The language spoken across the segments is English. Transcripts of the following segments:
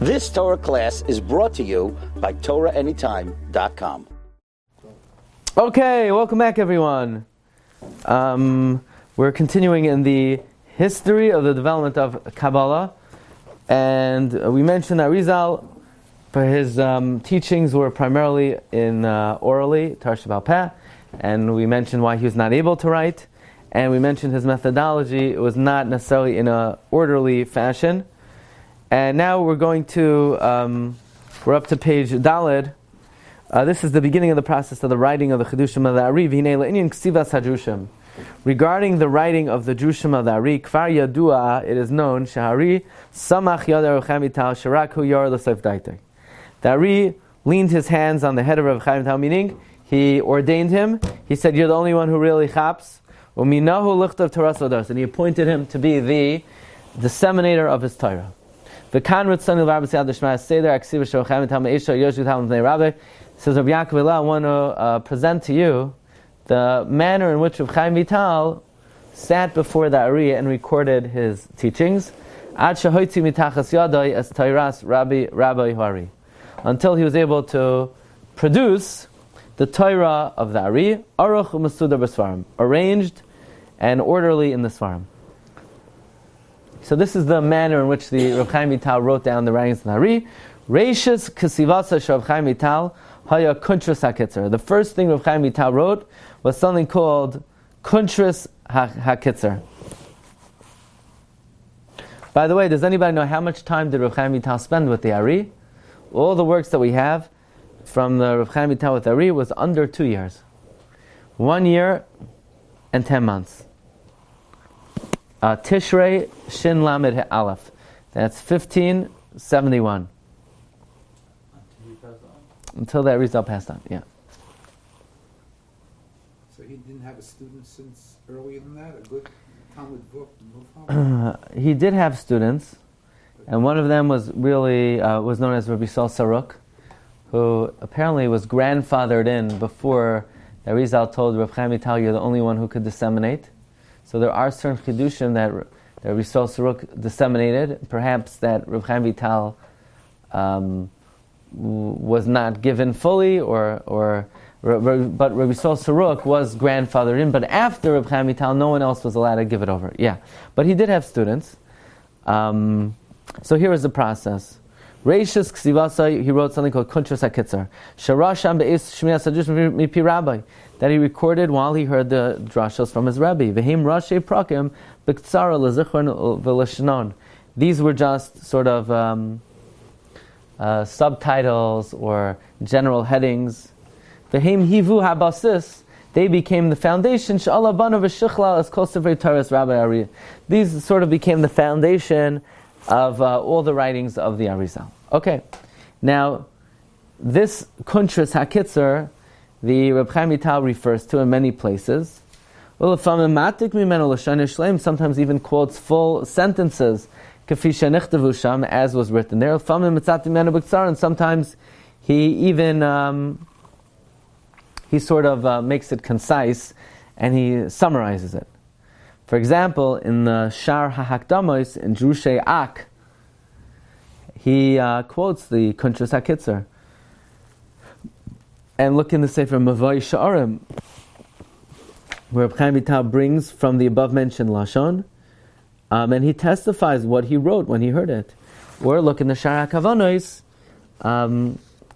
This Torah class is brought to you by TorahAnytime.com. Okay, welcome back, everyone. We're continuing in the history of the development of Kabbala, and we mentioned that Arizal, for his teachings were primarily in orally, Tarsha Bal Peh, and we mentioned why he was not able to write, and we mentioned his methodology. It was not necessarily in an orderly fashion. And now we're going to, we're up to page Daled. This is the beginning of the process of the writing of the Chedushim of the Ari. V'hinei le'inyan ksivas hadrushim. Regarding the writing of the Drushim of the Ari, kvar yadua, it is known, shehari samach yad Rav Chaim Vital sharak hu yor l'sof daitei. The Ari leaned his hands on the head of Rav Chaim Vital, meaning he ordained him. He said, "You're the only one who really chaps." U'minahu lichtav Torah sodas, and he appointed him to be the disseminator of his Torah. The Kanrat son of Rabbi Siyad Shema Seder Aksiva Shel Chaim Vital Meisha Yoshut Halam Bnei Rabbi says, Rabbi Yaakov Ela, I want to present to you the manner in which Rav Chaim Vital sat before the Ari and recorded his teachings. Ad shehoitzi mitachas yadai es Teiras Rabbi Hari, until he was able to produce the Torah of the Ari, aruch u'masudar b'sfarim, arranged and orderly in the Sfarim. So this is the manner in which the Rav Chaim Vital wrote down the writings of the Ari. Reishis kesivasa Rav Chaim Vital haya kuntras hakitzer. The first thing Rav Chaim Vital wrote was something called kuntras hakitzer. By the way, does anybody know how much time did Rav Chaim Vital spend with the Ari? All the works that we have from the Rav Chaim Vital with the Ari was under 2 years. 1 year and 10 months. Tishrei Shin Lamed Aleph. That's 1571. Until that result passed on, yeah. So he didn't have a student since earlier than that? A good Talmud book? He did have students, and one of them was really was known as Rabbi Sol Saruk, who apparently was grandfathered in before the Arizal told Rav Chaim Vital, you're the only one who could disseminate. So there are certain chidushim that Rabbi Sol Saruk disseminated. Perhaps that Rav Chaim Vital was not given fully, but Rabbi Sol Saruk was grandfathered in. But after Rav Chaim Vital, no one else was allowed to give it over. Yeah, but he did have students. So here is the process. Reishis Ksivasa, he wrote something called Kuntras HaKitzar. Sharasham be'es Shmiyas HaDrushim mipi Rabbi, that he recorded while he heard the drashos from his Rabbi. V'heim Rashi Prakim b'ktsara lezichron v'leshnon. These were just sort of subtitles or general headings. V'heim hivu habasis, they became the foundation. Sh'ala bana v'shichla as kol sefer Torahs Rabbi Ari. These sort of became the foundation of all the writings of the Arizal. Okay, now this Kuntras HaKitzar, the Reb Chaim Vital refers to in many places. Sometimes even quotes full sentences, as was written there. And sometimes he even he sort of makes it concise and he summarizes it. For example, in the Shar HaHakdamos, in Drushei Ak, he quotes the Kuntras HaKitzar. And look in the Sefer Mavoi Sha'arim, where Reb Chaim Vital brings from the above-mentioned Lashon, and he testifies what he wrote when he heard it. Or look in the Shar HaKavanos,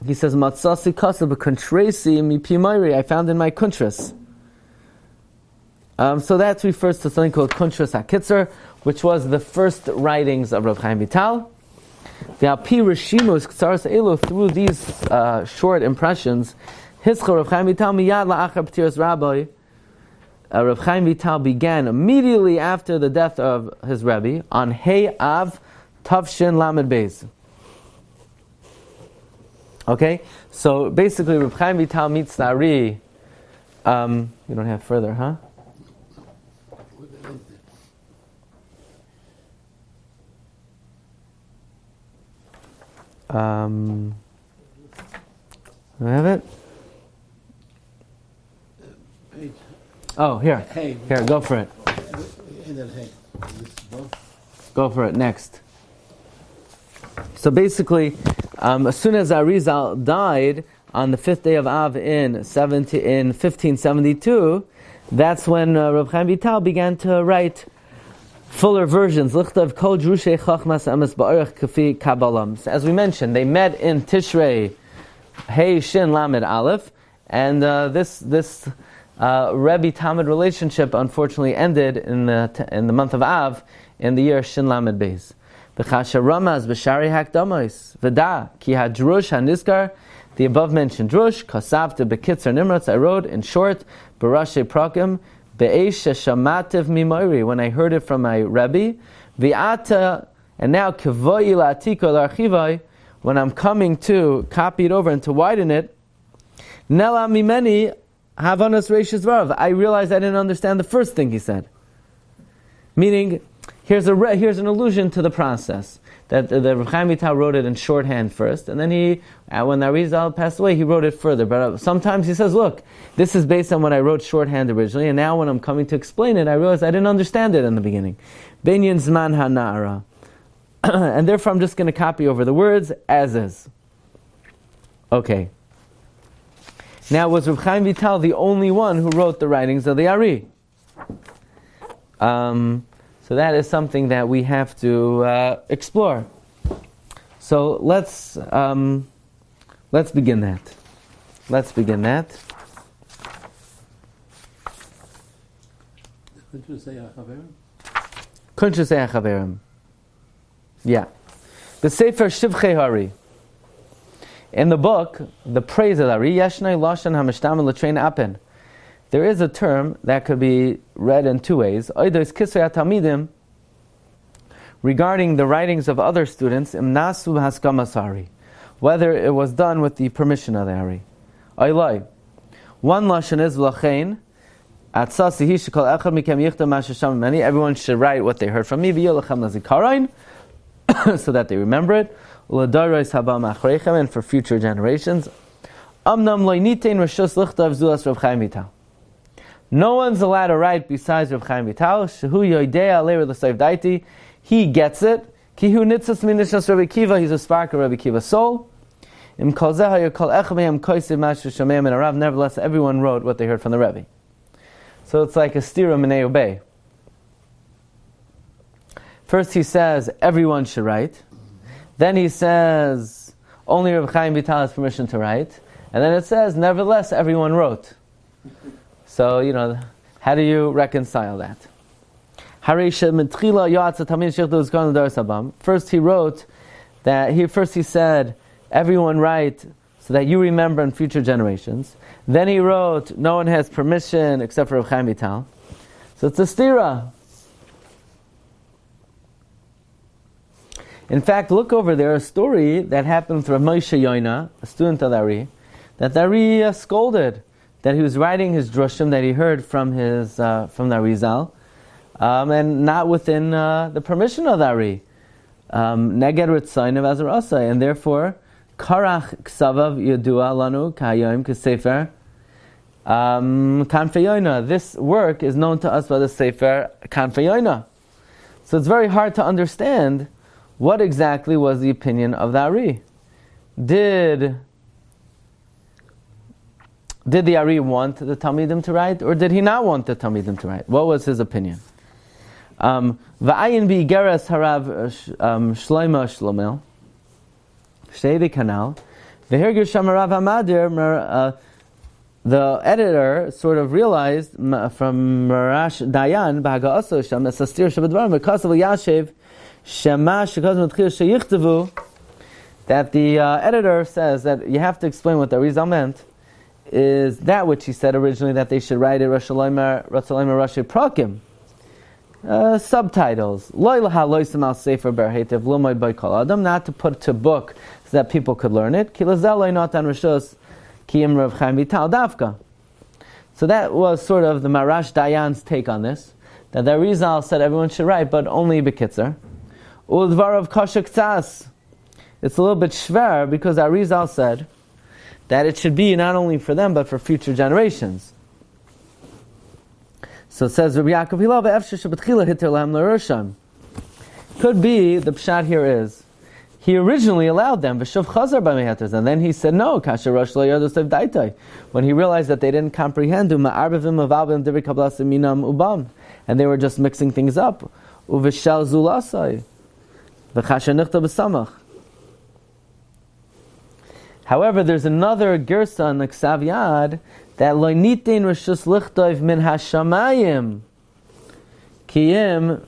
he says, Matzasi Kasa b'Kuntresi mipi Mayri, I found in my Kuntras. So that refers to something called Kuntras HaKitzar, which was the first writings of Rav Chaim Vital. The Alpi Rishimus Ktsaras Elu, through these short impressions, Hischar Rav Chaim Vital miyad la'achar p'tiras Rabbi. Rav Chaim Vital began immediately after the death of his Rabbi on Hey Av Tavshin Lamed Beis. Okay, so basically Rav Chaim Vital meets the Ari. You don't have further, huh? Do I have it? Oh, here. Here, go for it. Go for it, next. So basically, as soon as Arizal died on the 5th day of Av in 1572, that's when Reb Chaim Vital began to write fuller versions. Lichtav kol drushay chachmas emes ba'orach kafi Kabbala. As we mentioned, they met in Tishrei Hey Shin Lamed Aleph, and this Rebbe Talmid relationship unfortunately ended in the month of Av in the year Shin Lamed Beis. B'chasha Ramaz b'shari hakdamos v'da ki hadrush hanizkar. The above mentioned drush kasavta b'kitzer nimratz. I wrote in short b'rashi prakim be'esh shamativ mimoiri, when I heard it from my Rebbe. V'ata, and now kavoi la'atiko l'archivai, when I'm coming to copy it over and to widen it. Nela mimeni havanas reishis varav. I realized I didn't understand the first thing he said. Meaning, here's an allusion to the process. That the Reb Chaim Vital wrote it in shorthand first, and then when Arizal passed away, he wrote it further. But sometimes he says, look, this is based on what I wrote shorthand originally, and now when I'm coming to explain it, I realized I didn't understand it in the beginning. Benyan Zman HaNa'ara. And therefore I'm just going to copy over the words as is. Okay. Now, was Reb Chaim Vital the only one who wrote the writings of the Ari? So that is something that we have to explore. So let's begin that. Kuntrusei HaChaverim. Yeah. The Sefer Shivchei Hari. In the book, the praise of Ari, Yeshnei Lashon HaMishtamel L'Trein Apen. There is a term that could be read in two ways. Oidos Kisvei Talmidim, regarding the writings of other students, Imnasu Haskamas Ari, whether it was done with the permission of the Ari. Oiloi. One lashon is V'lachein, Atzasi Hi Shekol Echad Mikem Yichtam Ma Shesham Meni. Everyone should write what they heard from me, V'yolachem Lazikarain, so that they remember it. U'ladayros Haba Machreichem, and for future generations. Amnam Lo Nitein Rishus Lichtav Zulas Reb Chaim Vital. No one's allowed to write besides Reb Chaim Vital. Shehu Yoidea Leir L'Sayv Daiti. He gets it. Kihu Nitzas Minishas Rabbi Kiva. He's a spark of Rabbi Kiva's soul. Im Kol Zeha Yokol Echameyam Koisiv Mashu Shamayam and Arav. Nevertheless, everyone wrote what they heard from the Rebbe. So it's like a stira minei obey. First he says everyone should write. Then he says only Reb Chaim Vital has permission to write. And then it says nevertheless everyone wrote. So, how do you reconcile that? First he wrote that he said everyone write so that you remember in future generations. Then he wrote no one has permission except for Reb Chaim Vital. So it's a stira. In fact, look over there, a story that happened with Rav Moshe Yoina, a student of the Ari, that the Ari scolded, that he was writing his drushim that he heard from the Arizal, and not within the permission of the Ari. Neged Ritzayin of Azarasa, and therefore, Karach Ksavav Yadua Lanu Kayim Kesefer Kanfei Yoina. This work is known to us by the Sefer Kanfei Yoina. So it's very hard to understand what exactly was the opinion of the Ari. Did the Ari want the Talmidim to write, or did he not want the Talmidim to write? What was his opinion? V'ayin b'igeres harav Shlomo Shlomel Shtei Kanal v'hergish sham Rav Hamadir. The editor sort of realized from Marash Dayan b'haga'aso sham esastir shabadvarim v'kasav yashev shema shekaz m'tchil sheyichtavu, that the editor says that you have to explain what the Arizal meant is that which he said originally, that they should write it Rashi Prakim, subtitles, not to put to book so that people could learn it. So that was sort of the Marash Dayan's take on this, that the Arizal said everyone should write, but only Bekitzer. Uldvarav Kashak Tzas. It's a little bit shver, because Arizal said that it should be not only for them, but for future generations. So it says, Rabbi Yaakov Hilav, could be, the pshat here is, he originally allowed them, v'shuv chazar b'mehetres, and then he said no, kasher rosh lo yadosav daitai, when he realized that they didn't comprehend, ma'arbevim avavim divrei kabbalas minam ubam, and they were just mixing things up, uv'shal zulasai, v'chasher nichta b'samach. However, there's another gersa in the Ksav Yad that lo nitin reshus lichtov min hashamayim kiyim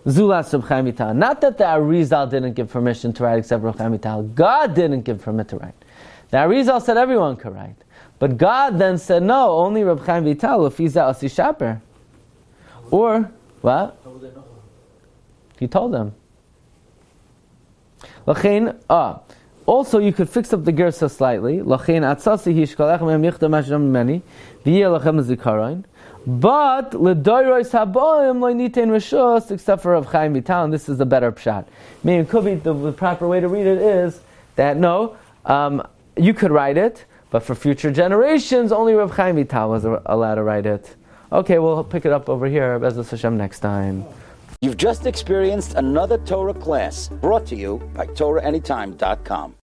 zulas Reb Chaim Vital. Not that the Arizal didn't give permission to write except Reb Chaim Vital. God didn't give permission to write. The Arizal said everyone could write, but God then said no, only Reb Chaim Vital lefiza asi shaper. Or what? He told them. Also, you could fix up the gersa slightly. But except for Rav Chaim Vital, and this is the better pshat. Meaning, it could be the proper way to read it is that no, you could write it, but for future generations, only Rav Chaim Vital was allowed to write it. Okay, we'll pick it up over here, Be'ezus Hashem, next time. You've just experienced another Torah class brought to you by TorahAnytime.com.